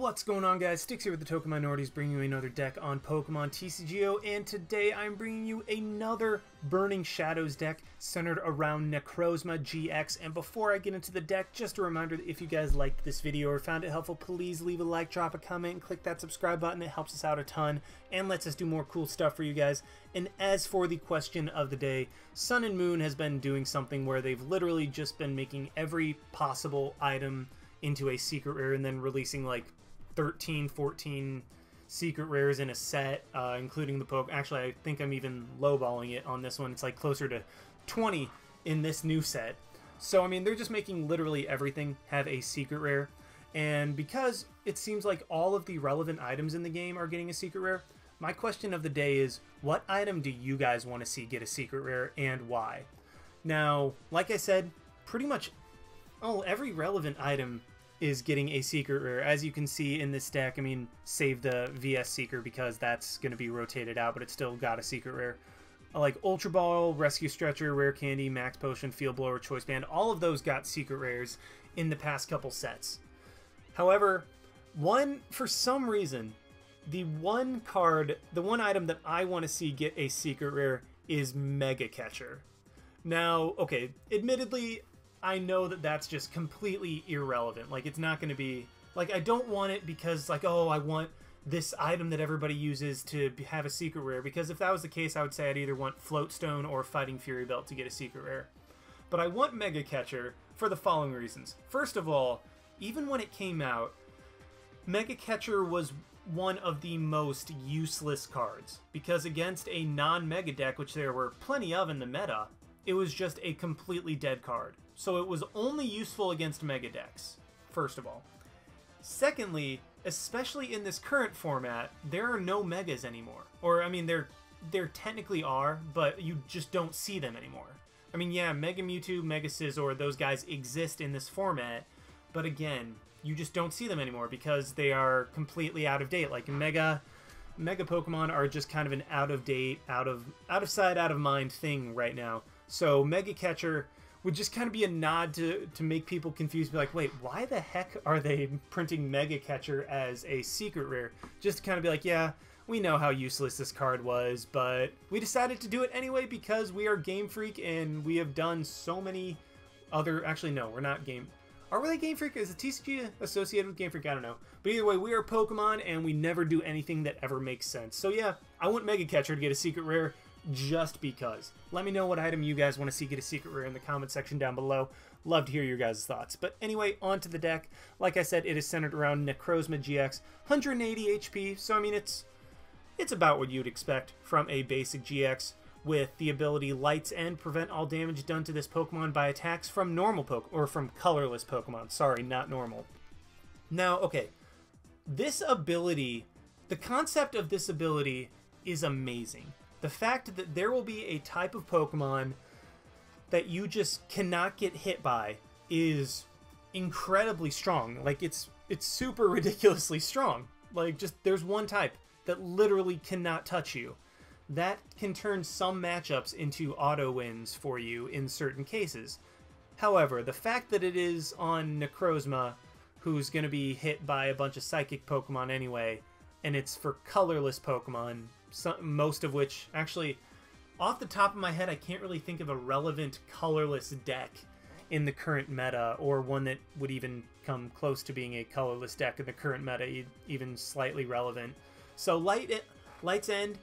What's going on, guys? Sticks here with the Token Minorities, bringing you another deck on Pokemon TCGO, and today I'm bringing you another Burning Shadows deck centered around Necrozma-GX. And before I get into the deck, just a reminder that if you guys liked this video or found it helpful, please leave a like, drop a comment, and click that subscribe button. It helps us out a ton and lets us do more cool stuff for you guys. And as for the question of the day, Sun and Moon has been doing something where they've literally just been making every possible item into a secret rare and then releasing like 13, 14 secret rares in a set, including the poke. Actually, I think I'm even lowballing it on this one. It's like closer to 20 in this new set. So, I mean, they're just making literally everything have a secret rare. And because it seems like all of the relevant items in the game are getting a secret rare, my question of the day is, what item do you guys want to see get a secret rare and why? Now, like I said, pretty much every relevant item is getting a secret rare. As you can see in this deck, I mean, save the VS Seeker because that's going to be rotated out, but it's still got a secret rare. Like Ultra Ball, Rescue Stretcher, Rare Candy, Max Potion, Field Blower, Choice Band, all of those got secret rares in the past couple sets. However, for some reason, the one item that I want to see get a secret rare is Mega Catcher. Now, okay, admittedly, I know that that's just completely irrelevant. Like, it's not going to be... Like, I don't want it because, like, oh, I want this item that everybody uses to have a secret rare. Because if that was the case, I would say I'd either want Floatstone or Fighting Fury Belt to get a secret rare. But I want Mega Catcher for the following reasons. First of all, even when it came out, Mega Catcher was one of the most useless cards. Because against a non-Mega deck, which there were plenty of in the meta, it was just a completely dead card. So it was only useful against Mega decks, first of all. Secondly, especially in this current format, there are no Megas anymore. Or, I mean, there technically are, but you just don't see them anymore. I mean, yeah, Mega Mewtwo, Mega Scizor, those guys exist in this format, but again, you just don't see them anymore because they are completely out of date. Like, Mega Pokemon are just kind of an out-of-date, out of sight, out of mind thing right now. So Mega Catcher would just kind of be a nod to make people confused, be like, wait, why the heck are they printing Mega Catcher as a secret rare? Just to kind of be like, yeah, we know how useless this card was, but we decided to do it anyway because we are Game Freak and we have done so many other... Actually, no, we're not Game... Are we Game Freak? Is the TCG associated with Game Freak? I don't know. But either way, we are Pokemon and we never do anything that ever makes sense. So yeah, I want Mega Catcher to get a secret rare just because. Let me know what item you guys want to see get a secret rare in the comment section down below. Love to hear your guys' thoughts. But anyway, on to the deck. Like I said, it is centered around Necrozma-GX, 180 HP, so I mean it's about what you'd expect from a basic GX, with the ability Lights End, prevent all damage done to this Pokemon by attacks from normal from colorless Pokemon. Sorry, not normal. Now, okay, this ability, the concept of this ability is amazing. The fact that there will be a type of Pokemon that you just cannot get hit by is incredibly strong. Like, it's super ridiculously strong. Like, just there's one type that literally cannot touch you. That can turn some matchups into auto wins for you in certain cases. However, the fact that it is on Necrozma, who's going to be hit by a bunch of psychic Pokemon anyway, and it's for colorless Pokemon, most of which, actually, off the top of my head, I can't really think of a relevant colorless deck in the current meta, or one that would even come close to being a colorless deck in the current meta, even slightly relevant. So Lights End,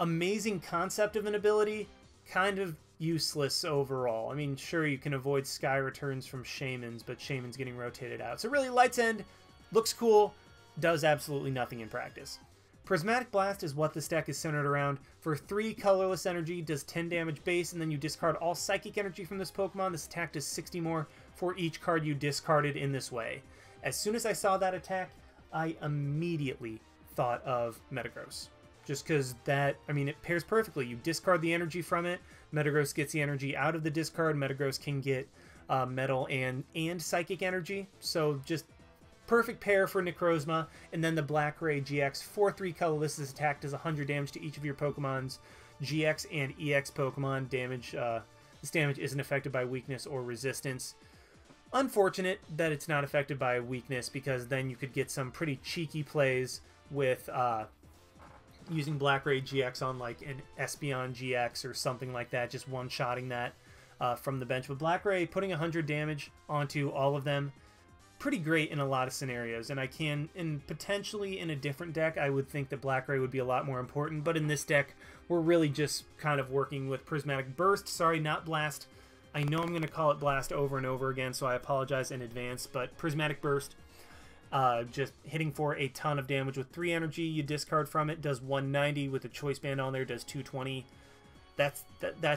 amazing concept of an ability, kind of useless overall. I mean, sure, you can avoid Sky Returns from Shaman's, but Shaman's getting rotated out. So really, Lights End looks cool, does absolutely nothing in practice. Prismatic Blast is what this deck is centered around. For 3 colorless energy, does 10 damage base, and then you discard all psychic energy from this Pokemon. This attack does 60 more for each card you discarded in this way. As soon as I saw that attack, I immediately thought of Metagross. Just because that, I mean, it pairs perfectly. You discard the energy from it, Metagross gets the energy out of the discard, Metagross can get metal and psychic energy. So just perfect pair for Necrozma. And then the Black Ray GX, 4/3 colorless. This attack does 100 damage to each of your Pokemon's GX and EX Pokemon. This damage isn't affected by weakness or resistance. Unfortunate that it's not affected by a weakness, because then you could get some pretty cheeky plays with using Black-Ray GX on like an Espeon GX or something like that, just one-shotting that from the bench. But Black-Ray putting 100 damage onto all of them, pretty great in a lot of scenarios. And potentially in a different deck, I would think that Black-Ray would be a lot more important. But in this deck, we're really just kind of working with Prismatic Burst. Sorry, not Blast. I know I'm going to call it Blast over and over again, so I apologize in advance. But Prismatic Burst, just hitting for a ton of damage with 3 energy. You discard from it, does 190 with a choice band on there, does 220. That's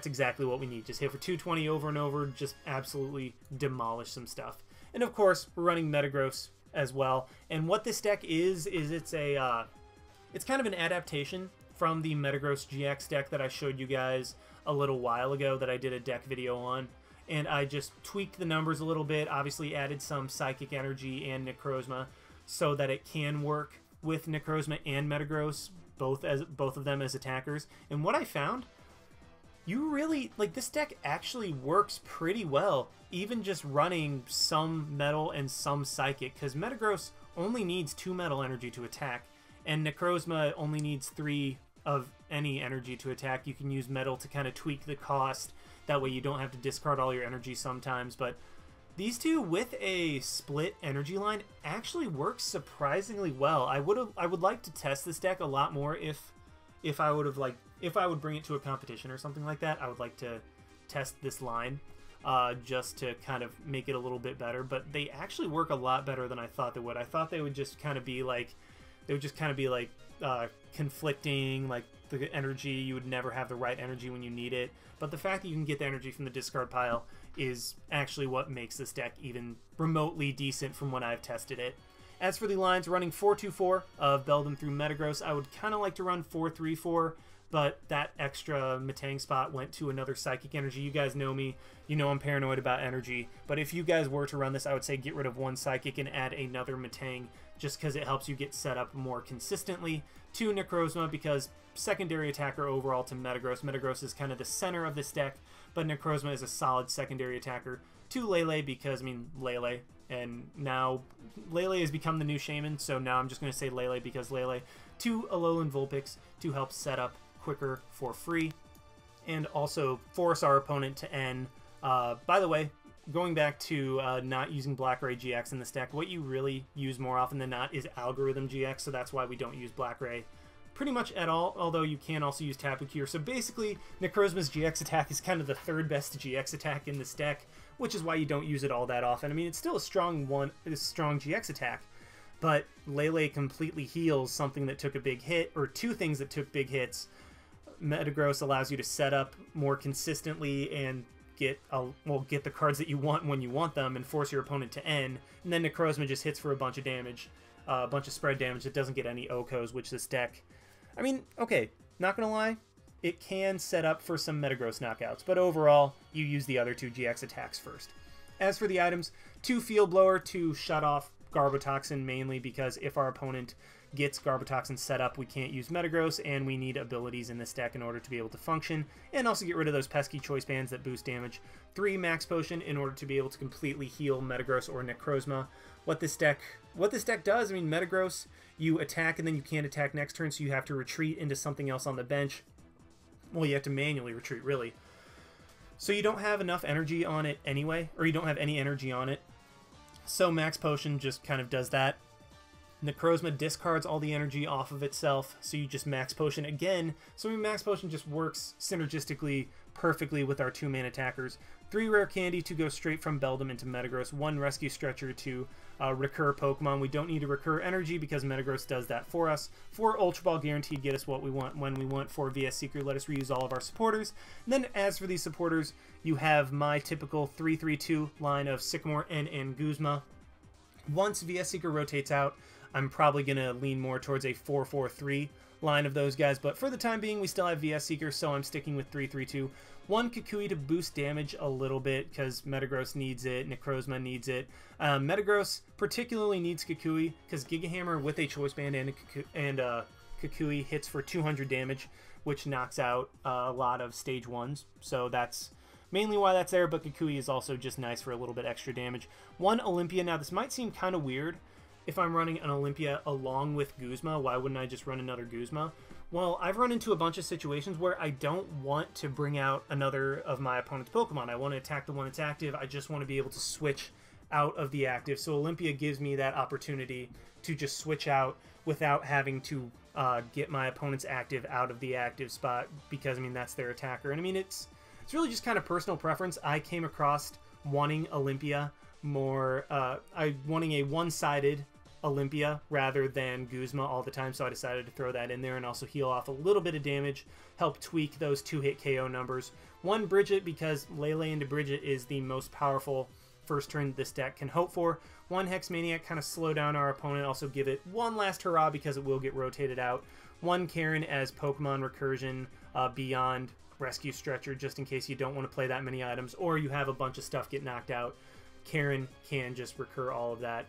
exactly what we need. Just hit for 220 over and over, just absolutely demolish some stuff. And of course, we're running Metagross as well. And what this deck is it's kind of an adaptation from the Metagross GX deck that I showed you guys a little while ago, that I did a deck video on. And I just tweaked the numbers a little bit, obviously added some Psychic Energy and Necrozma so that it can work with Necrozma and Metagross, both of them as attackers. And what I found, you really, like, this deck actually works pretty well, even just running some Metal and some Psychic, because Metagross only needs 2 Metal energy to attack, and Necrozma only needs 3 of any energy to attack. You can use Metal to kind of tweak the cost. That way you don't have to discard all your energy sometimes. But these two with a split energy line actually works surprisingly well. I would like to test this deck a lot more if I would bring it to a competition or something like that. I would like to test this line just to kind of make it a little bit better. But they actually work a lot better than I thought they would. I thought they would just kind of be like conflicting, like the energy, you would never have the right energy when you need it. But the fact that you can get the energy from the discard pile is actually what makes this deck even remotely decent from when I've tested it. As for the lines, running 4-2-4 of Beldum through Metagross, I would kind of like to run 4-3-4, but that extra Metang spot went to another Psychic Energy. You guys know me. You know I'm paranoid about energy. But if you guys were to run this, I would say get rid of 1 Psychic and add another Metang, just because it helps you get set up more consistently. 2 Necrozma, because secondary attacker overall to Metagross. Metagross is kind of the center of this deck, but Necrozma is a solid secondary attacker. 2 Lele, because, I mean, Lele. And now Lele has become the new Shaman, so now I'm just going to say Lele because Lele. 2 Alolan Vulpix to help set up quicker for free, and also force our opponent to N. By the way, going back to not using Black-Ray GX in this deck, what you really use more often than not is Algorithm GX, so that's why we don't use Black-Ray pretty much at all, although you can also use Tapu Lele. So basically, Necrozma's GX attack is kind of the 3rd best GX attack in this deck, which is why you don't use it all that often. I mean, it's still a strong GX attack, but Lele completely heals something that took a big hit, or 2 things that took big hits. Metagross allows you to set up more consistently and get the cards that you want when you want them, and force your opponent to N. And then Necrozma just hits for a bunch of damage, a bunch of spread damage. It doesn't get any OHKOs, which this deck, I mean, okay, not gonna lie, it can set up for some Metagross knockouts, but overall, you use the other 2 GX attacks first. As for the items, 2 Field Blower to shut off Garbotoxin, mainly because if our opponent gets Garbotoxin set up, we can't use Metagross, and we need abilities in this deck in order to be able to function, and also get rid of those pesky choice bands that boost damage. 3 Max Potion in order to be able to completely heal Metagross or Necrozma. What this deck does, I mean, Metagross, you attack and then you can't attack next turn, so you have to retreat into something else on the bench. Well, you have to manually retreat, really. So you don't have enough energy on it anyway, or you don't have any energy on it. So Max Potion just kind of does that. Necrozma discards all the energy off of itself, so you just Max Potion again. So Max Potion just works synergistically perfectly with our 2 main attackers. 3 Rare Candy to go straight from Beldum into Metagross. 1 Rescue Stretcher to recur Pokemon. We don't need to recur energy because Metagross does that for us. 4 Ultra Ball guaranteed get us what we want when we want. 4 VS Seeker let us reuse all of our supporters. And then as for these supporters, you have my typical 3-3-2 line of Sycamore and Guzma. Once VS Seeker rotates out, I'm probably going to lean more towards a 4-4-3 line of those guys, but for the time being, we still have VS Seeker, so I'm sticking with 3-3-2. 1 Kukui to boost damage a little bit, because Metagross needs it, Necrozma needs it. Metagross particularly needs Kukui, because Giga Hammer with a Choice Band and Kukui hits for 200 damage, which knocks out a lot of Stage 1s, so that's mainly why that's there, but Kukui is also just nice for a little bit extra damage. One Olympia. Now, this might seem kind of weird if I'm running an Olympia along with Guzma. Why wouldn't I just run another Guzma? Well, I've run into a bunch of situations where I don't want to bring out another of my opponent's Pokemon. I want to attack the one that's active. I just want to be able to switch out of the active. So Olympia gives me that opportunity to just switch out without having to get my opponent's active out of the active spot, because, I mean, that's their attacker. And, I mean, it's really just kind of personal preference. I came across wanting Olympia more, wanting a one-sided Olympia rather than Guzma all the time, so I decided to throw that in there and also heal off a little bit of damage, help tweak those 2-hit KO numbers. One Brigette, because Lele into Brigette is the most powerful first turn this deck can hope for. One Hex Maniac, kind of slow down our opponent, also give it one last hurrah because it will get rotated out. One Karen as Pokemon Recursion beyond Rescue Stretcher, just in case you don't want to play that many items or you have a bunch of stuff get knocked out. Karen can just recur all of that.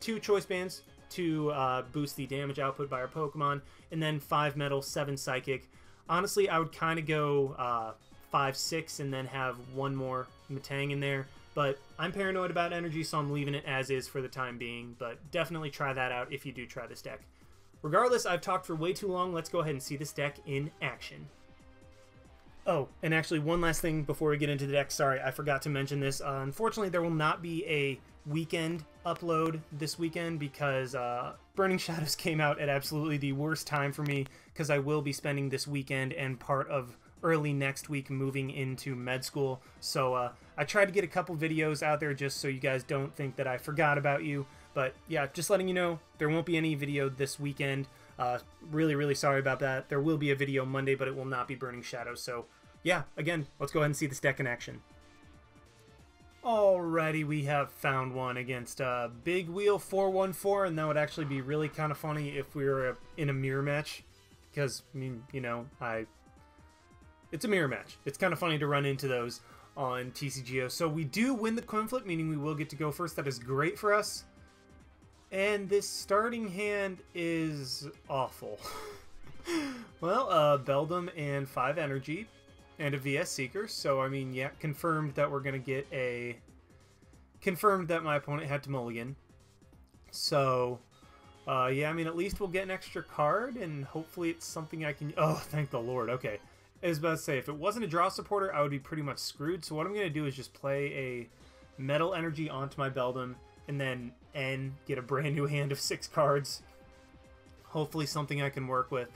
2 Choice Bands to boost the damage output by our Pokemon, and then 5 Metal, 7 Psychic. Honestly, I would kind of go 5, 6, and then have one more Metang in there. But I'm paranoid about energy, so I'm leaving it as is for the time being. But definitely try that out if you do try this deck. Regardless, I've talked for way too long. Let's go ahead and see this deck in action. Oh, and actually one last thing before we get into the deck. Sorry, I forgot to mention this. Unfortunately, there will not be a weekend upload this weekend because Burning Shadows came out at absolutely the worst time for me, because I will be spending this weekend and part of early next week moving into med school. So I tried to get a couple videos out there just so you guys don't think that I forgot about you. But yeah, just letting you know, there won't be any video this weekend. Really sorry about that. There will be a video Monday, but it will not be Burning Shadows. So yeah, again, let's go ahead and see this deck in action. Alrighty, we have found one against Big Wheel 414, and that would actually be really kind of funny if we were in a mirror match, because, I mean, you know, it's a mirror match. It's kind of funny to run into those on TCGO. So we do win the coin flip, meaning we will get to go first. That is great for us. And this starting hand is awful. Well, Beldum and 5 energy and a VS Seeker. So, I mean, yeah, confirmed that we're going to get a... Confirmed that my opponent had to mulligan. So, yeah, I mean, at least we'll get an extra card, and hopefully it's something I can... Oh, thank the Lord. Okay. I was about to say, if it wasn't a draw supporter, I would be pretty much screwed. So what I'm going to do is just play a Metal Energy onto my Beldum, and then get a brand new hand of 6 cards. Hopefully something I can work with.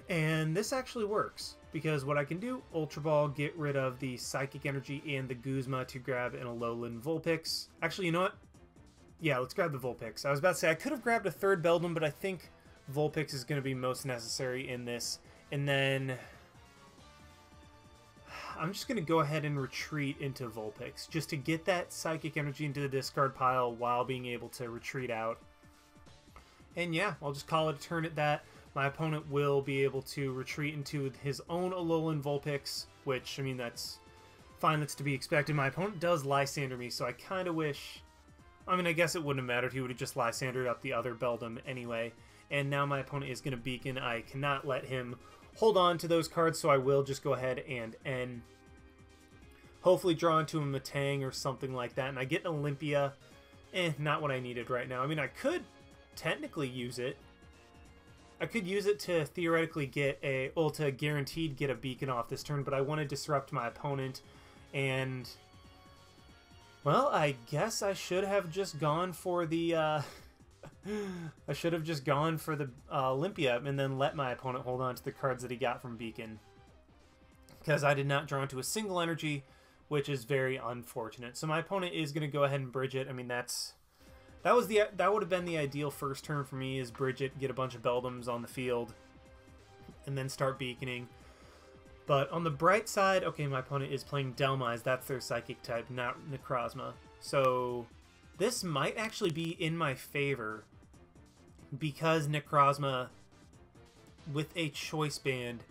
And this actually works, because what I can do, Ultra Ball, get rid of the Psychic Energy and the Guzma to grab an Alolan Vulpix. Actually, you know what? Yeah, let's grab the Vulpix. I was about to say, I could have grabbed a third Beldum, but I think Vulpix is going to be most necessary in this. And then I'm just going to go ahead and retreat into Vulpix, just to get that Psychic Energy into the discard pile while being able to retreat out. And yeah, I'll just call it a turn at that. My opponent will be able to retreat into his own Alolan Vulpix, which, I mean, that's fine. That's to be expected. My opponent does Lysander me, so I kind of wish... I mean, I guess it wouldn't have mattered. He would have just Lysandered up the other Beldum anyway. And now my opponent is going to Beacon. I cannot let him hold on to those cards, so I will just go ahead and hopefully draw into a Metang or something like that. And I get an Olympia. Not what I needed right now. I mean, I could technically use it. I could use it to theoretically get a... Well, to guaranteed get a Beacon off this turn, but I want to disrupt my opponent. And... Well, I guess I should have just gone for the... I should have just gone for the Olympia and then let my opponent hold on to the cards that he got from Beacon. Because I did not draw into a single energy, which is very unfortunate. So my opponent is going to go ahead and Brigette. I mean, that would have been the ideal first turn for me, is Brigette, get a bunch of Beldums on the field, and then start Beaconing. But on the bright side, okay, my opponent is playing Delmise. That's their Psychic type, not Necrozma. So this might actually be in my favor, because Necrozma, with a Choice Band,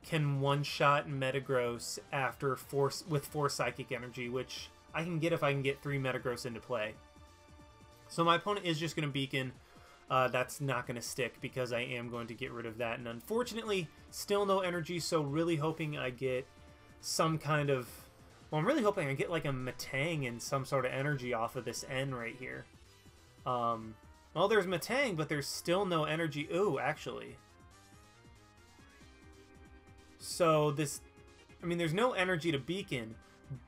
can one-shot Metagross after with 4 Psychic Energy, which I can get if I can get 3 Metagross into play. So my opponent is just going to Beacon. That's not going to stick, because I am going to get rid of that. And unfortunately, still no energy, so really hoping I get some kind of... Well, I'm really hoping I get like a Metang and some sort of energy off of this N right here. Well, there's Metang, but there's still no energy. Ooh, actually. So this... I mean, there's no energy to beacon,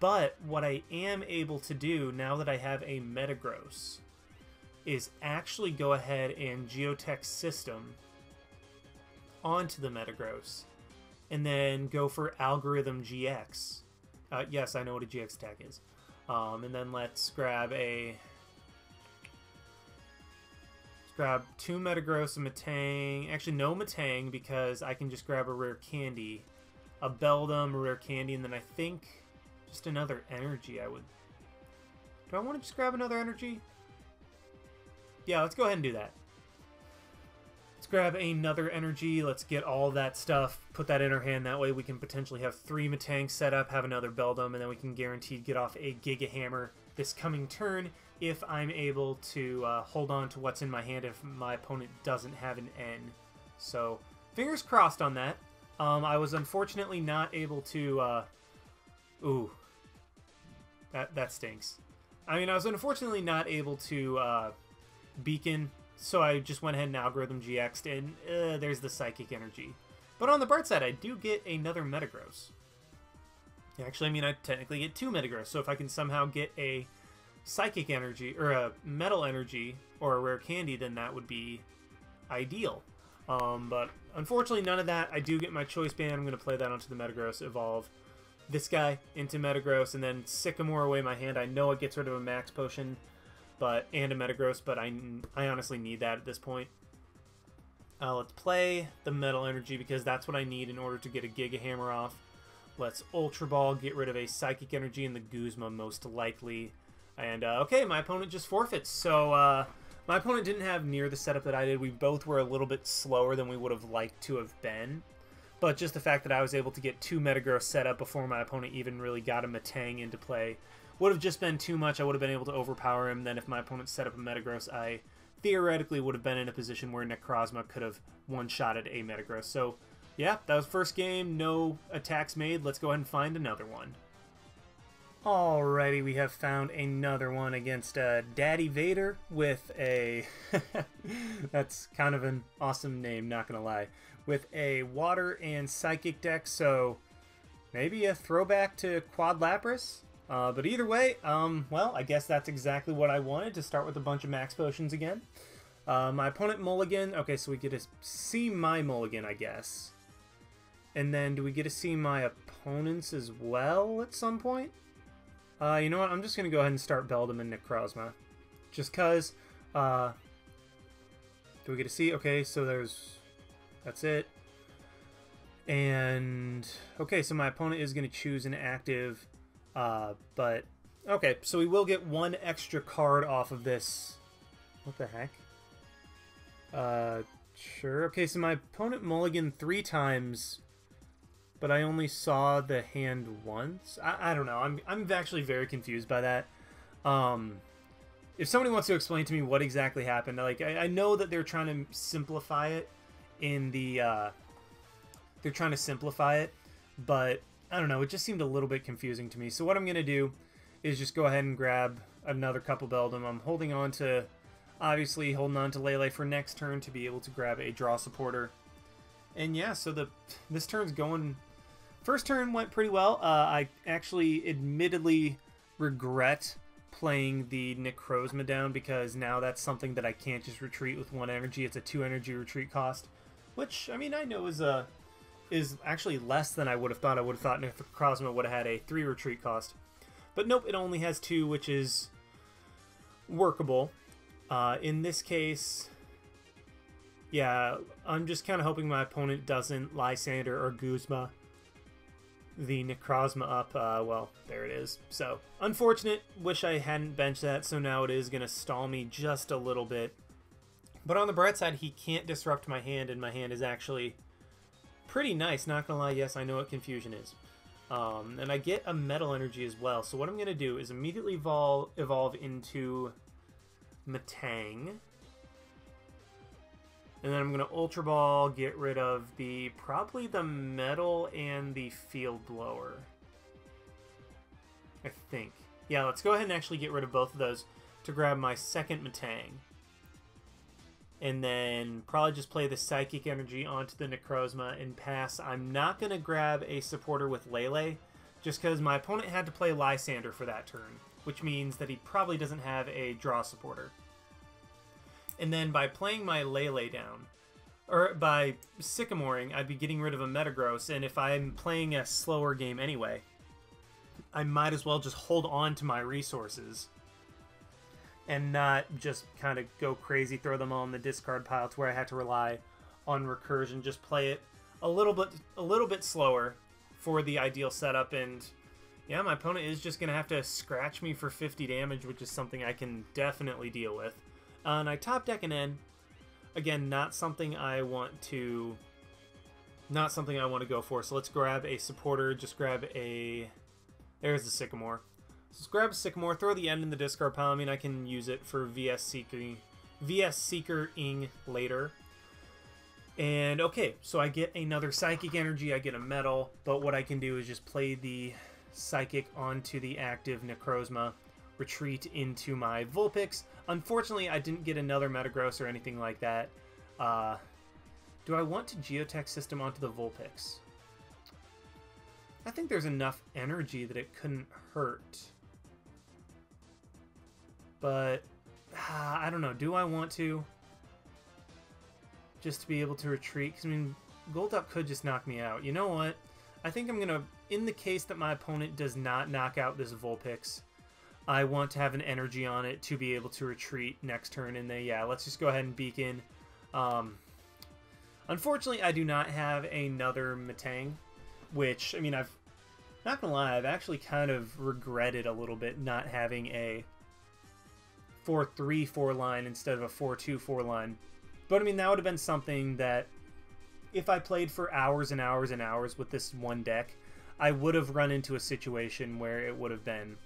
but what I am able to do now that I have a Metagross is actually go ahead and Geotech System onto the Metagross and then go for Algorithm GX. Yes, I know what a GX attack is. And then let's grab grab 2 Metagross, a Metang. Actually, no Metang because I can just grab a Rare Candy. A Beldum, a Rare Candy, and then I think just another energy I would... Do I want to just grab another energy? Yeah, let's go ahead and do that. Let's grab another energy. Let's get all that stuff, put that in our hand. That way we can potentially have 3 Metang set up, have another Beldum, and then we can guaranteed get off a Giga Hammer this coming turn if I'm able to hold on to what's in my hand if my opponent doesn't have an N. So, fingers crossed on that. I was unfortunately not able to... Ooh. That stinks. I mean, I was unfortunately not able to beacon, so I just went ahead and Algorithm GX'd, and there's the Psychic Energy. But on the bright side, I do get another Metagross. Actually, I mean, I technically get 2 Metagross, so if I can somehow get a Psychic Energy, or a Metal Energy, or a Rare Candy, then that would be ideal. But unfortunately, none of that. I do get my Choice Band. I'm going to play that onto the Metagross, evolve this guy into Metagross, and then Sycamore away my hand. I know it gets rid of a Max Potion and a Metagross, but I honestly need that at this point. Let's play the Metal Energy because that's what I need in order to get a Giga Hammer off. Let's Ultra Ball, get rid of a Psychic Energy and the Guzma most likely. And, okay, my opponent just forfeits. So, my opponent didn't have near the setup that I did. We both were a little bit slower than we would have liked to have been. But just the fact that I was able to get 2 Metagross set up before my opponent even really got a Metang into play would have just been too much. I would have been able to overpower him. Then if my opponent set up a Metagross, I theoretically would have been in a position where Necrozma could have one-shotted a Metagross. So, yeah, that was first game. No attacks made. Let's go ahead and find another one. Alrighty, we have found another one against Daddy Vader with a... That's kind of an awesome name, not gonna lie. With a Water and Psychic deck, so maybe a throwback to Quad Lapras? But either way, well, I guess that's exactly what I wanted, to start with a bunch of Max Potions again. My opponent mulligan. Okay, so we get to see my mulligan, I guess. And then do we get to see my opponent's as well at some point? You know what? I'm just going to go ahead and start Beldum and Necrozma. Just because, do we get to see? Okay, so that's it. And, okay, so my opponent is going to choose an active, but, okay, so we will get 1 extra card off of this. What the heck? Sure. Okay, so my opponent mulliganed 3 times, but I only saw the hand once. I don't know. I'm actually very confused by that. If somebody wants to explain to me what exactly happened, like I know that they're trying to simplify it in the they're trying to simplify it, but I don't know. It just seemed a little bit confusing to me. So what I'm gonna do is just go ahead and grab another couple Beldum. I'm obviously holding on to Lele for next turn to be able to grab a draw supporter. And yeah, so this turn's going... First turn went pretty well. I actually admittedly regret playing the Necrozma down because now that's something that I can't just retreat with 1 energy. It's a 2 energy retreat cost, which, I mean, I know is actually less than I would have thought. I would have thought Necrozma would have had a 3 retreat cost. But nope, it only has 2, which is workable. In this case... Yeah, I'm just kind of hoping my opponent doesn't Lysander or Guzma the Necrozma up. Well, there it is. So, unfortunate. Wish I hadn't benched that, so now it is going to stall me just a little bit. But on the bright side, he can't disrupt my hand, and my hand is actually pretty nice. Not going to lie, yes, I know what Confusion is. And I get a Metal Energy as well. So what I'm going to do is immediately evolve into Metang. And then I'm going to Ultra Ball, get rid of probably the Metal and the Field Blower. I think. Yeah, let's go ahead and actually get rid of both of those to grab my second Metang. And then probably just play the Psychic Energy onto the Necrozma and pass. I'm not going to grab a supporter with Lele, just because my opponent had to play Lysander for that turn, which means that he probably doesn't have a draw supporter. And then by playing my Lele down, or by Sycamoring, I'd be getting rid of a Metagross, and if I'm playing a slower game anyway, I might as well just hold on to my resources and not just kind of go crazy, throw them all in the discard pile to where I had to rely on recursion. Just play it a little bit slower for the ideal setup, and yeah, my opponent is just going to have to scratch me for 50 damage, which is something I can definitely deal with. And I top deck an N. Again, not something I want to go for. So let's grab a supporter. Just grab a... There's the Sycamore. So let's grab a Sycamore, throw the N in the discard pile. I mean, I can use it for VS Seeker-ing later. And okay, so I get another Psychic Energy, I get a Metal, but what I can do is just play the Psychic onto the active Necrozma, retreat into my Vulpix. Unfortunately, I didn't get another Metagross or anything like that. Do I want to Geotech System onto the Vulpix? I think there's enough energy that it couldn't hurt. But, I don't know. Do I want to? Just to be able to retreat? Because, I mean, Golduck could just knock me out. You know what? I think I'm going to, in the case that my opponent does not knock out this Vulpix, I want to have an energy on it to be able to retreat next turn. And then, yeah, let's just go ahead and Beacon. Unfortunately, I do not have another Metang, which, I mean, not gonna lie, I've actually kind of regretted a little bit not having a 4-3-4 line instead of a 4-2-4 line. But, I mean, that would have been something that, if I played for hours and hours and hours with this one deck, I would have run into a situation where it would have been,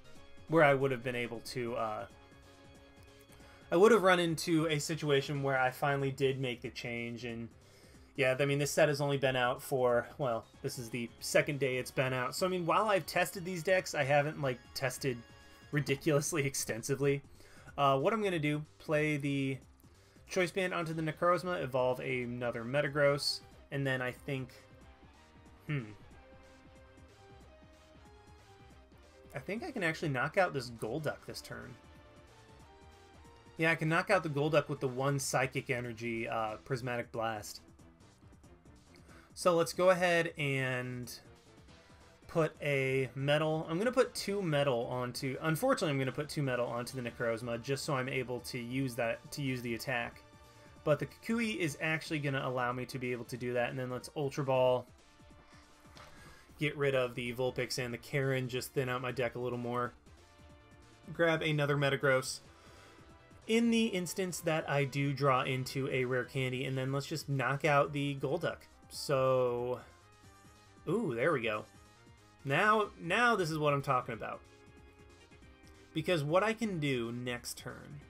where I would have been able to, I would have run into a situation where I finally did make the change. And yeah, I mean, this set has only been out for, well, this is the second day it's been out. So, I mean, while I've tested these decks, I haven't, like, tested ridiculously extensively. What I'm going to do, play the Choice Band onto the Necrozma, evolve another Metagross, and then I think, I think I can actually knock out this Golduck this turn. Yeah, I can knock out the Golduck with the one Psychic Energy Prismatic Blast. So let's go ahead and put a Metal. I'm going to put two Metal onto... Unfortunately, I'm going to put two Metal onto the Necrozma just so I'm able to use that, to use the attack. But the Kukui is actually going to allow me to be able to do that. And then let's Ultra Ball. Get rid of the Vulpix and the Karen, just thin out my deck a little more. Grab another Metagross. In the instance that I do draw into a Rare Candy, and then let's just knock out the Golduck. So, ooh, there we go. Now this is what I'm talking about. Because what I can do next turn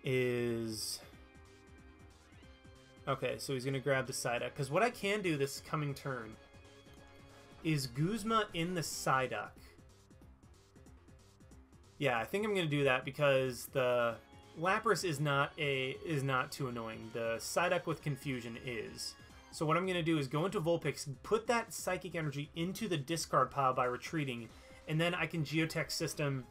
is... Okay, so he's going to grab the Psyduck. Because what I can do this coming turn is Guzma in the Psyduck. Yeah, I think I'm going to do that because the Lapras is not too annoying. The Psyduck with Confusion is. So what I'm going to do is go into Vulpix, put that Psychic Energy into the discard pile by retreating, and then I can Geotech System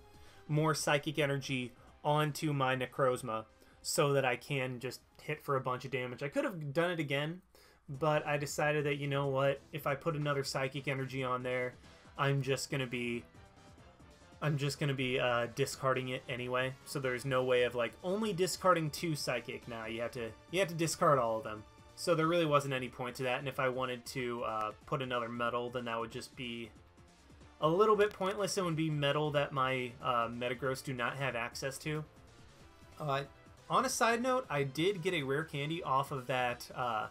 more Psychic Energy onto my Necrozma so that I can just hit for a bunch of damage. I could have done it again, but I decided that, you know what, if I put another Psychic Energy on there, I'm just going to be discarding it anyway. So there's no way of like only discarding two Psychic. Now you have to discard all of them. So there really wasn't any point to that, and if I wanted to put another Metal, then that would just be a little bit pointless. It would be Metal that my Metagross do not have access to. On a side note, I did get a Rare Candy off of that. I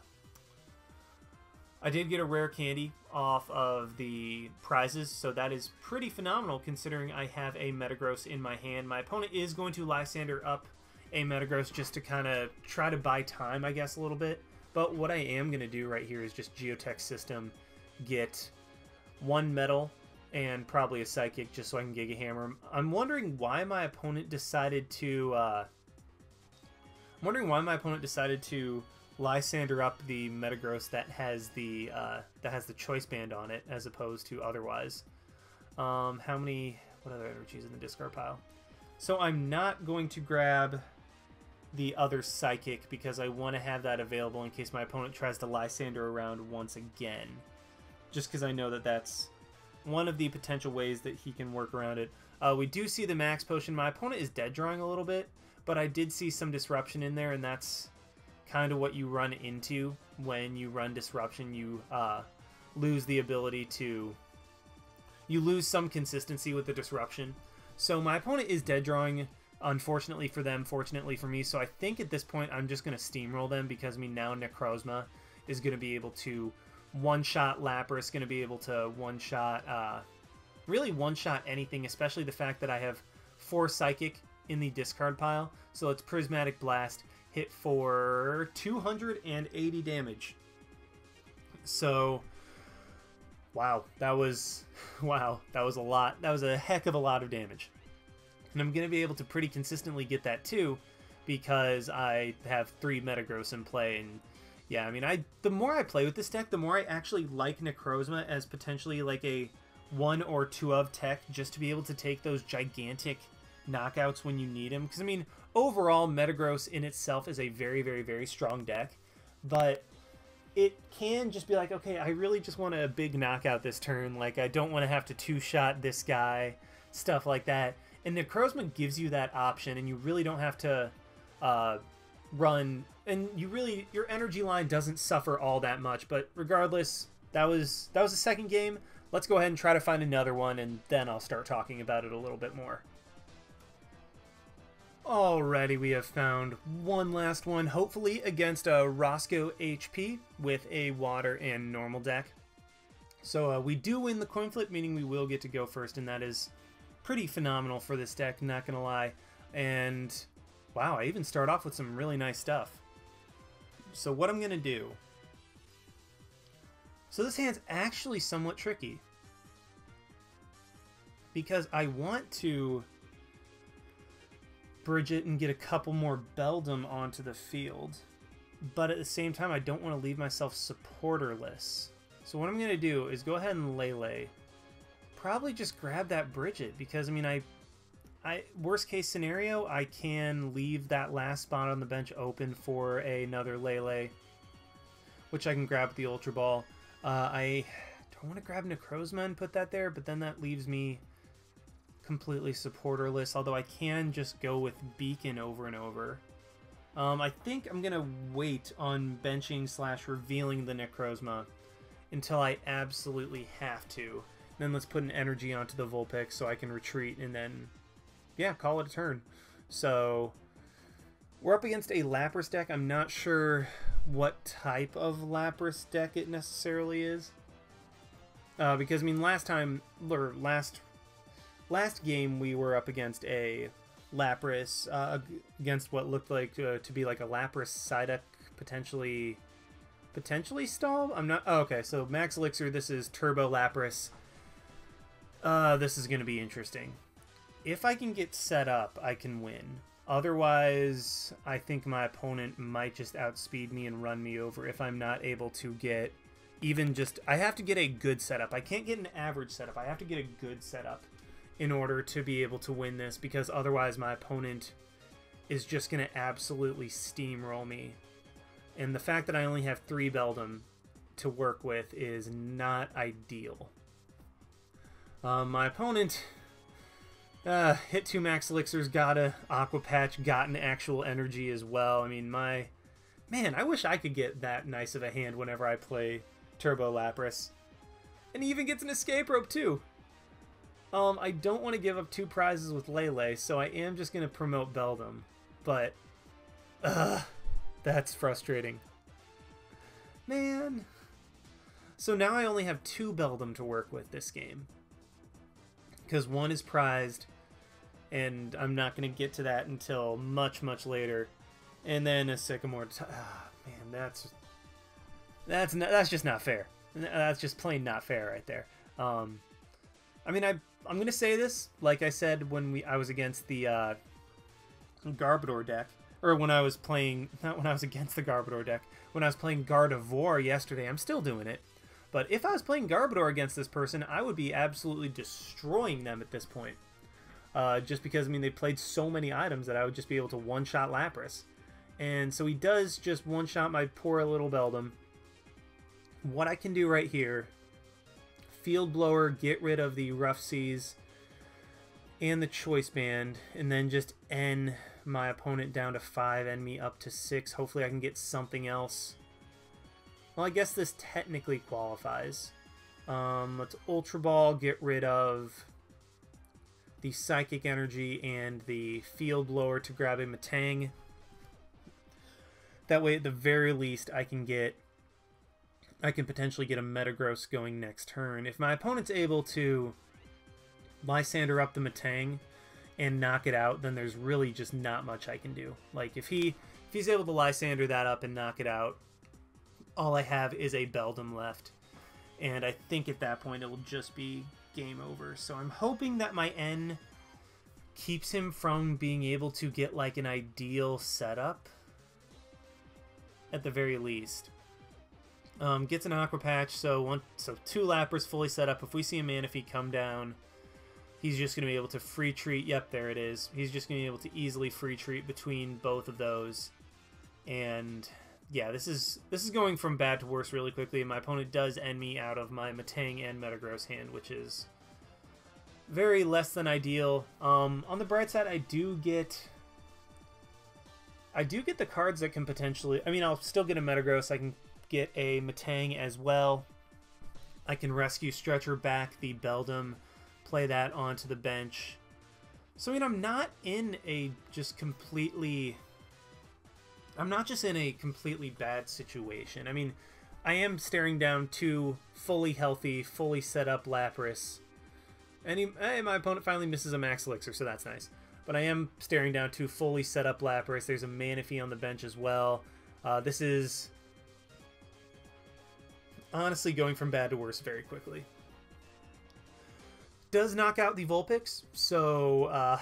did get a Rare Candy off of the prizes, so that is pretty phenomenal considering I have a Metagross in my hand. My opponent is going to Lysander up a Metagross just to kind of try to buy time, I guess, a little bit. But what I am going to do right here is just Geotech System, get one Metal, and probably a Psychic just so I can Giga Hammer him. I'm wondering why my opponent decided to Lysander up the Metagross that has the Choice Band on it as opposed to otherwise. What other energies in the discard pile? So I'm not going to grab the other Psychic because I want to have that available in case my opponent tries to Lysander around once again. Just because I know that that's one of the potential ways that he can work around it. We do see the Max Potion. My opponent is dead drawing a little bit, but I did see some Disruption in there, and that's kind of what you run into when you run Disruption. You lose the ability to... You lose some consistency with the Disruption. So my opponent is dead drawing, unfortunately for them, fortunately for me. So I think at this point I'm just going to steamroll them because, I mean, now Necrozma is going to be able to one-shot Lapras, going to be able to one-shot, really one-shot anything, especially the fact that I have 4 Psychic in the discard pile. So let's Prismatic Blast, hit for 280 damage. So... Wow, that was a lot. That was a heck of a lot of damage. And I'm going to be able to pretty consistently get that too because I have 3 Metagross in play. And yeah, I mean, the more I play with this deck, the more I actually like Necrozma as potentially like a 1 or 2 of tech just to be able to take those gigantic knockouts when you need them. Because, I mean, overall, Metagross in itself is a very, very, very strong deck. But it can just be like, okay, I really just want a big knockout this turn. Like, I don't want to have to 2-shot this guy, stuff like that. And Necrozma gives you that option, and you really don't have to run. And your energy line doesn't suffer all that much. But regardless, that was the second game. Let's go ahead and try to find another one, and then I'll start talking about it a little bit more. Alrighty, we have found one last one, hopefully against a Roscoe HP with a water and normal deck. So we do win the coin flip, meaning we will get to go first, and that is pretty phenomenal for this deck, not gonna lie. And wow, I even start off with some really nice stuff. So what I'm gonna do... So this hand's actually somewhat tricky, because I want to Brigette and get a couple more Beldum onto the field, but at the same time I don't want to leave myself supporterless. So what I'm going to do is go ahead and Lele. Probably just grab that Brigette because, I mean, I worst case scenario, I can leave that last spot on the bench open for another Lele, which I can grab with the Ultra Ball. I don't want to grab Necrozma and put that there, but then that leaves me completely supporterless, although I can just go with Beacon over and over. I think I'm going to wait on benching / revealing the Necrozma until I absolutely have to. Then let's put an energy onto the Vulpix so I can retreat and then, yeah, call it a turn. So we're up against a Lapras deck. I'm not sure what type of Lapras deck it necessarily is. Because, I mean, last game we were up against a Lapras, against what looked like to be like a Lapras Psyduck, potentially stall? I'm not... Oh, okay, so Max Elixir, this is Turbo Lapras. This is going to be interesting. If I can get set up, I can win. Otherwise, I think my opponent might just outspeed me and run me over if I'm not able to get even just... I have to get a good setup. I can't get an average setup. I have to get a good setup in order to be able to win this, because otherwise my opponent is just going to absolutely steamroll me. And the fact that I only have 3 Beldum to work with is not ideal. My opponent hit 2 Max Elixirs, got a Aqua Patch, got an actual energy as well. I mean, man, I wish I could get that nice of a hand whenever I play Turbo Lapras. And he even gets an Escape Rope too. I don't want to give up 2 prizes with Lele, so I am just going to promote Beldum. But, that's frustrating. Man. So now I only have 2 Beldum to work with this game. Because 1 is prized, and I'm not going to get to that until much, much later. And then a Sycamore... man, that's just not fair. That's just plain not fair right there. I I mean, I'm going to say this, like I said when I was against the Garbodor deck, or when I was playing, not when I was against the Garbodor deck, when I was playing Gardevoir yesterday. I'm still doing it. But if I was playing Garbodor against this person, I would be absolutely destroying them at this point. Just because, I mean, they played so many items that I would just be able to one-shot Lapras. And so he does just one-shot my poor little Beldum. What I can do right here, Field Blower, get rid of the Rough Seas and the Choice Band, and then just end my opponent down to 5, end me up to 6. Hopefully I can get something else. Well, I guess this technically qualifies. Let's Ultra Ball, get rid of the Psychic Energy and the Field Blower to grab a Metang. That way, at the very least, I can potentially get a Metagross going next turn. If my opponent's able to Lysander up the Metang and knock it out, then there's really just not much I can do. Like, if he's able to Lysander that up and knock it out, all I have is a Beldum left. And I think at that point it will just be game over. So I'm hoping that my N keeps him from being able to get like an ideal setup at the very least. Gets an Aqua Patch, so 2 Lapras fully set up. If we see a Manaphy come down, he's just going to be able to free treat. Yep, there it is. He's just going to be able to easily free treat between both of those. And yeah, this is going from bad to worse really quickly. And my opponent does end me out of my Metang and Metagross hand, which is very less than ideal. On the bright side, I do get the cards that can potentially... I mean, I'll still get a Metagross. I can get a Metang as well. I can rescue Stretcher back the Beldum, play that onto the bench. So, I mean, I'm not in a just completely... I'm not just in a completely bad situation. I mean, I am staring down 2 fully healthy, fully set up Lapras. And my opponent finally misses a Max Elixir, so that's nice. But I am staring down 2 fully set up Lapras. There's a Manaphy on the bench as well. This is honestly going from bad to worse very quickly. Does knock out the Vulpix, so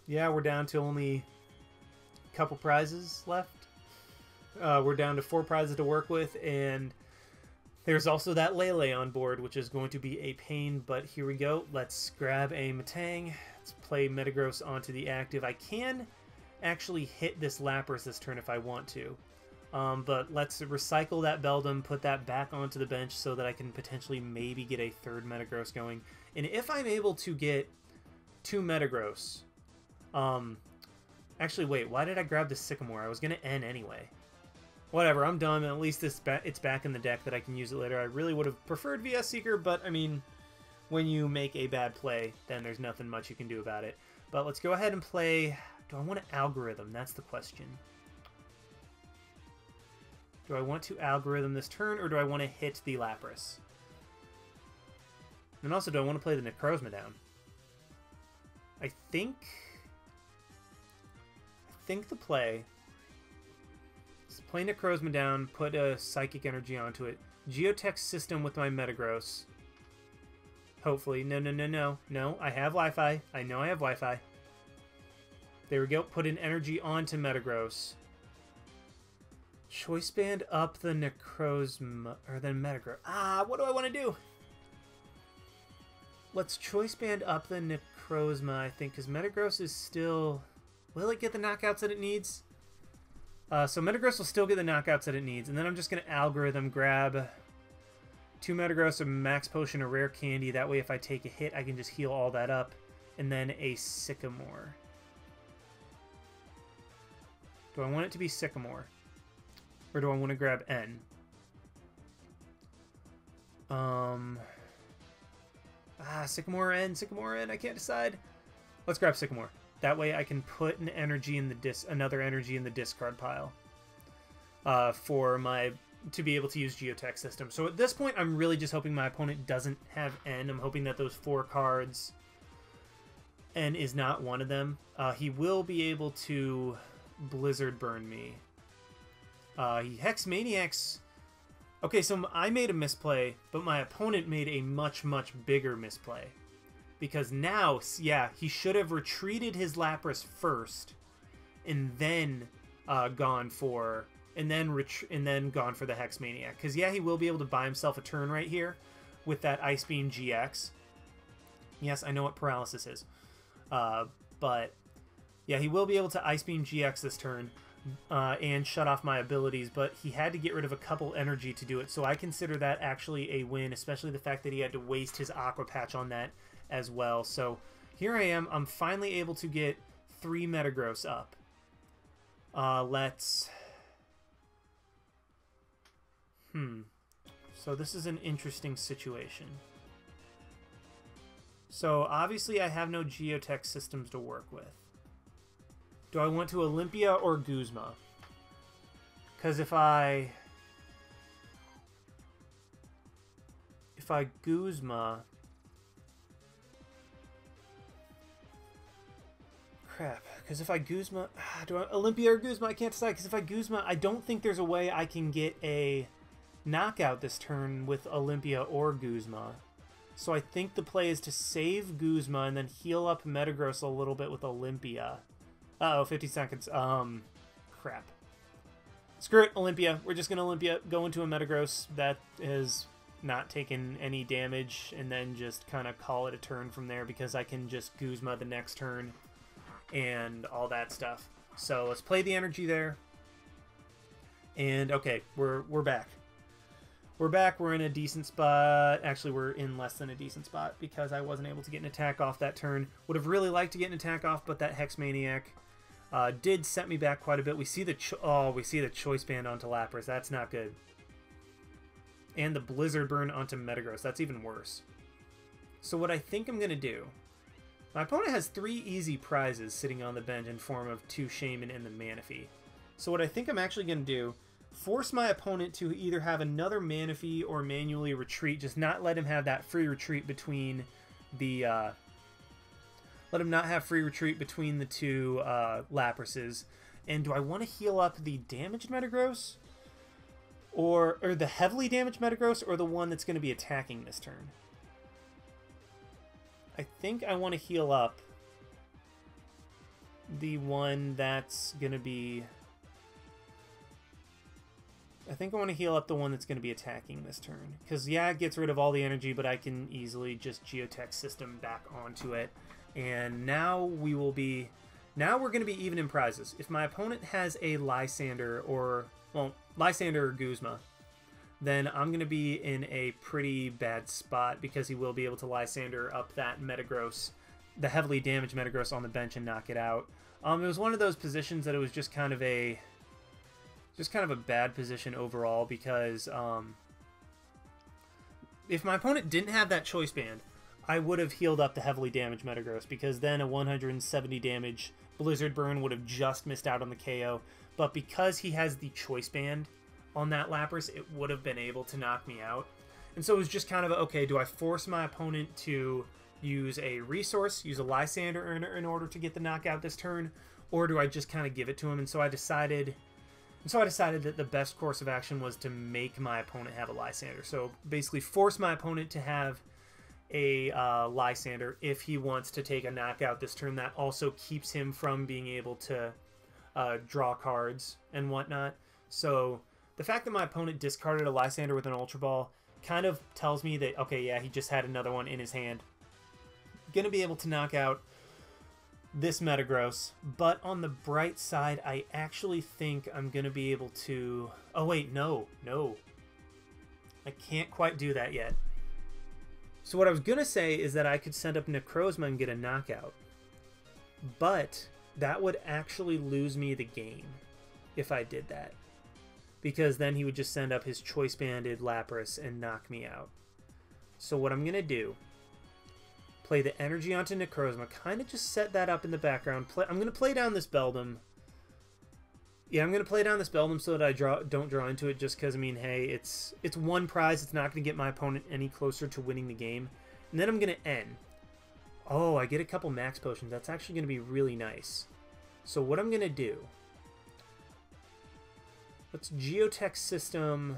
yeah, we're down to only a couple prizes left. We're down to 4 prizes to work with, and there's also that Lele on board, which is going to be a pain, but here we go. Let's grab a Metang. Let's play Metagross onto the active. I can actually hit this Lapras this turn if I want to. But let's recycle that Beldum, put that back onto the bench so that I can potentially maybe get a 3rd Metagross going. And if I'm able to get 2 Metagross... actually, wait, why did I grab the Sycamore? I was going to N anyway. Whatever, I'm done. At least it's back in the deck that I can use it later. I really would have preferred VS Seeker, but, I mean, when you make a bad play, then there's nothing much you can do about it. But let's go ahead and play... Do I want to Algorithm? That's the question. Do I want to Algorithm this turn, or do I want to hit the Lapras? And also, do I want to play the Necrozma down? I think the play is play Necrozma down, put a Psychic Energy onto it, Geotech System with my Metagross. Hopefully. No, I have Wi-Fi. I know I have Wi-Fi. There we go. Put an energy onto Metagross. Choice Band up the Necrozma, or then Metagross. What do I want to do? Let's Choice Band up the Necrozma, I think, because Metagross is still... Will it get the knockouts that it needs? So Metagross will still get the knockouts that it needs, and then I'm just going to Algorithm, grab 2 Metagross, a Max Potion, a Rare Candy. That way if I take a hit, I can just heal all that up. And then a Sycamore. Do I want it to be Sycamore? Or do I want to grab N? Sycamore N, Sycamore N, I can't decide. Let's grab Sycamore. That way I can put an energy in the another energy in the discard pile. To be able to use Geotech System. So at this point, I'm really just hoping my opponent doesn't have N. I'm hoping that those 4 cards, N is not one of them. He will be able to Blizzard Burn me. Hex Maniac's Okay, so I made a misplay, but my opponent made a much, much bigger misplay. Because now, yeah, he should have retreated his Lapras first, and then gone for the Hex Maniac. Because yeah, he will be able to buy himself a turn right here with that Ice Beam GX. Yes, I know what paralysis is, but yeah, he will be able to Ice Beam GX this turn and shut off my abilities. But he had to get rid of a couple energy to do it, so I consider that actually a win, especially the fact that he had to waste his Aqua Patch on that as well. So here I am. I'm finally able to get 3 Metagross up. So this is an interesting situation. So obviously I have no Geotech systems to work with. Do I want to Olympia or Guzma? Because if I Guzma... Crap. Because if I Guzma... Do I Olympia or Guzma? I can't decide. Because if I Guzma, I don't think there's a way I can get a knockout this turn with Olympia or Guzma. So I think the play is to save Guzma and then heal up Metagross a little bit with Olympia. Uh-oh, 50 seconds. Crap. Screw it, Olympia. We're just going to Olympia, go into a Metagross that has not taken any damage, and then just kind of call it a turn from there, because I can just Guzma the next turn and all that stuff. So let's play the energy there. And okay, we're back. We're back. We're in a decent spot. Actually, we're in less than a decent spot because I wasn't able to get an attack off that turn. Would have really liked to get an attack off, but that Hex Maniac did set me back quite a bit. We see the Choice Band onto Lapras. That's not good. And the Blizzard Burn onto Metagross. That's even worse. So what I think I'm going to do... My opponent has 3 easy prizes sitting on the bench in form of 2 Shaman and the Manaphy. So what I think I'm actually going to do... Force my opponent to either have another Manaphy or manually retreat. Just not let him have that free retreat between the... let him not have free retreat between the 2 Laprases. And do I want to heal up the damaged Metagross? Or the heavily damaged Metagross, or the one that's going to be attacking this turn? I think I want to heal up the one that's going to be... I think I want to heal up the one that's going to be attacking this turn. Because, yeah, it gets rid of all the energy, but I can easily just Geotech system back onto it. And now we will be... Now we're going to be even in prizes. If my opponent has a Lysander or... Well, Lysander or Guzma, then I'm going to be in a pretty bad spot, because he will be able to Lysander up that Metagross, the heavily damaged Metagross on the bench, and knock it out. It was one of those positions that it was just kind of a... bad position overall, because if my opponent didn't have that Choice Band, I would have healed up the heavily damaged Metagross, because then a 170 damage Blizzard Burn would have just missed out on the KO. But because he has the Choice Band on that Lapras, it would have been able to knock me out. And so it was just kind of, okay, do I force my opponent to use a resource, use a Lysander in order to get the knockout this turn, or do I just kind of give it to him? And so I decided that the best course of action was to make my opponent have a Lysander. So basically force my opponent to have a Lysander if he wants to take a knockout this turn. That also keeps him from being able to draw cards and whatnot. So the fact that my opponent discarded a Lysander with an Ultra Ball kind of tells me that, okay, yeah, he just had another one in his hand. Gonna be able to knock out this Metagross, but on the bright side, I actually think I'm going to be able to... Oh, wait, no. I can't quite do that yet. So what I was going to say is that I could send up Necrozma and get a knockout, but that would actually lose me the game if I did that, because then he would just send up his Choice Banded Lapras and knock me out. So what I'm going to do... Play the energy onto Necrozma. Kind of just set that up in the background. I'm going to play down this Beldum. Yeah, I'm going to play down this Beldum so that I don't draw into it, just because, I mean, hey, it's one prize. It's not going to get my opponent any closer to winning the game. And then I'm going to end. Oh, I get a couple Max Potions. That's actually going to be really nice. So what I'm going to do... Let's Geotech system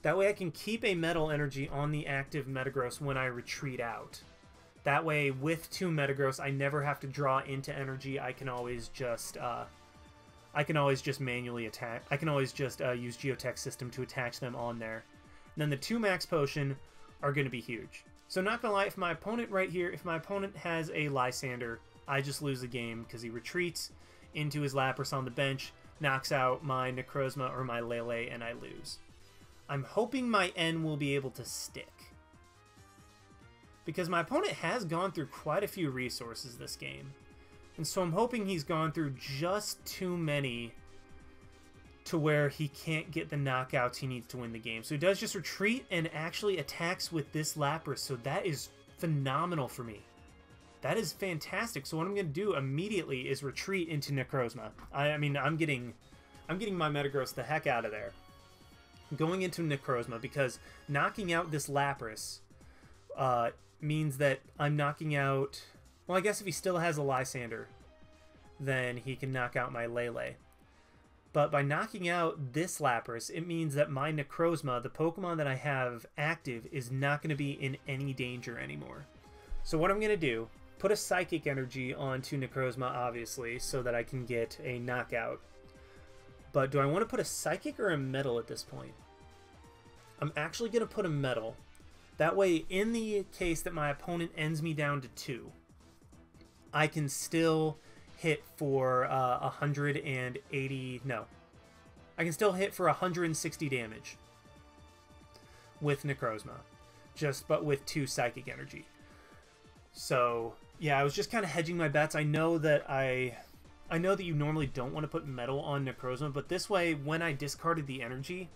That way I can keep a metal energy on the active Metagross when I retreat out. That way, with 2 Metagross, I never have to draw into energy. I can always just manually attack. I can always just use Geotech System to attach them on there. And then the 2 Max Potion are going to be huge. So not gonna lie, if my opponent right here, if my opponent has a Lysander, I just lose the game because he retreats into his Lapras on the bench, knocks out my Necrozma or my Lele, and I lose. I'm hoping my N will be able to stick, because my opponent has gone through quite a few resources this game. And so I'm hoping he's gone through just too many to where he can't get the knockouts he needs to win the game. So he does just retreat and actually attacks with this Lapras. So that is phenomenal for me. That is fantastic. So what I'm going to do immediately is retreat into Necrozma. I mean, I'm getting my Metagross the heck out of there. Going into Necrozma, because knocking out this Lapras means that I'm knocking out... Well, I guess if he still has a Lysander, then he can knock out my Lele. But by knocking out this Lapras, it means that my Necrozma, the Pokemon that I have active, is not going to be in any danger anymore. So what I'm going to do, put a Psychic Energy onto Necrozma, obviously, so that I can get a knockout. But do I want to put a Psychic or a Metal at this point? I'm actually going to put a Metal. That way, in the case that my opponent ends me down to 2, I can still hit for 180... No. I can still hit for 160 damage with Necrozma. But with 2 Psychic Energy. So, yeah, I was just kind of hedging my bets. I know that you normally don't want to put Metal on Necrozma, but this way, when I discarded the energy,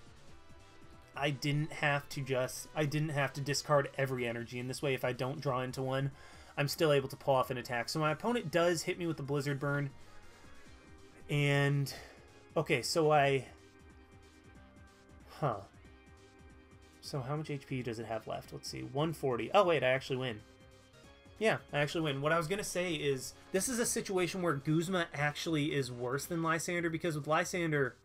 I didn't have to discard every energy. And this way, if I don't draw into one, I'm still able to pull off an attack. So my opponent does hit me with the Blizzard Burn. And, okay, so So how much HP does it have left? Let's see, 140. Oh, wait, I actually win. Yeah, I actually win. What I was going to say is, this is a situation where Guzma actually is worse than Lysander, because with Lysander,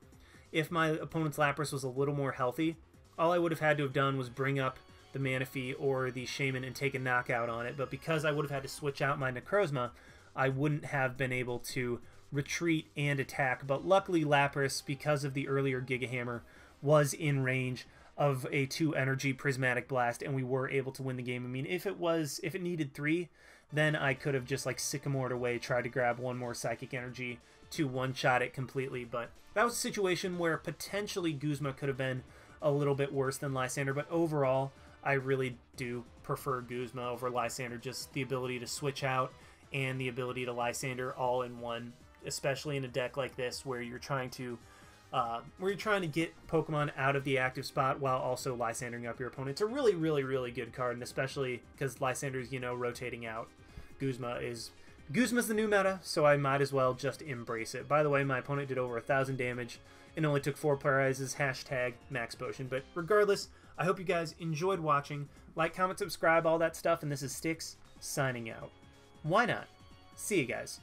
if my opponent's Lapras was a little more healthy, all I would have had to have done was bring up the Manaphy or the Shaman and take a knockout on it. But because I would have had to switch out my Necrozma, I wouldn't have been able to retreat and attack. But luckily Lapras, because of the earlier Giga Hammer, was in range of a 2 energy Prismatic Blast, and we were able to win the game. I mean, if it needed 3, then I could have just like Sycamored away, tried to grab 1 more Psychic Energy to one-shot it completely. But that was a situation where potentially Guzma could have been a little bit worse than Lysander, but overall, I really do prefer Guzma over Lysander. Just the ability to switch out and the ability to Lysander all in one, especially in a deck like this where you're trying to get Pokemon out of the active spot while also Lysandering up your opponent. It's a really, really, really good card, and especially because Lysander's, you know, rotating out. Guzma's the new meta, so I might as well just embrace it. By the way, my opponent did over 1,000 damage and only took 4 prizes, hashtag Max Potion. But regardless, I hope you guys enjoyed watching. Like, comment, subscribe, all that stuff, and this is Styx, signing out. Why not? See you guys.